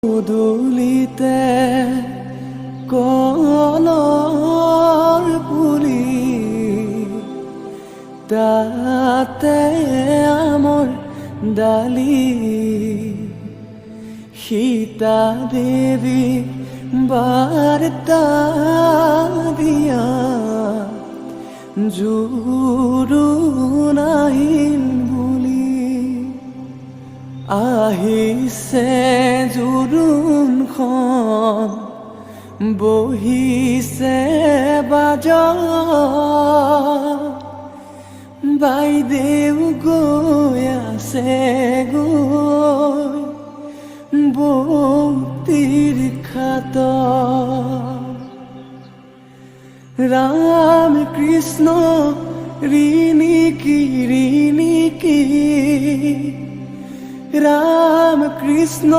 দুলিতে কলৰ পুলি তাতে আমৰ ডালি সীতা দেৱী বাৰ্তা দিয়া জোৰোণ আহিল বুলি আহিছে জোৰোণখন বহিছে বাজত বাইদেউ গৈ আছে গৈ বৌতিৰ খাতত ৰাম কৃষ্ণ ৰিণিকি ৰিণিকি ৰাম কৃষ্ণ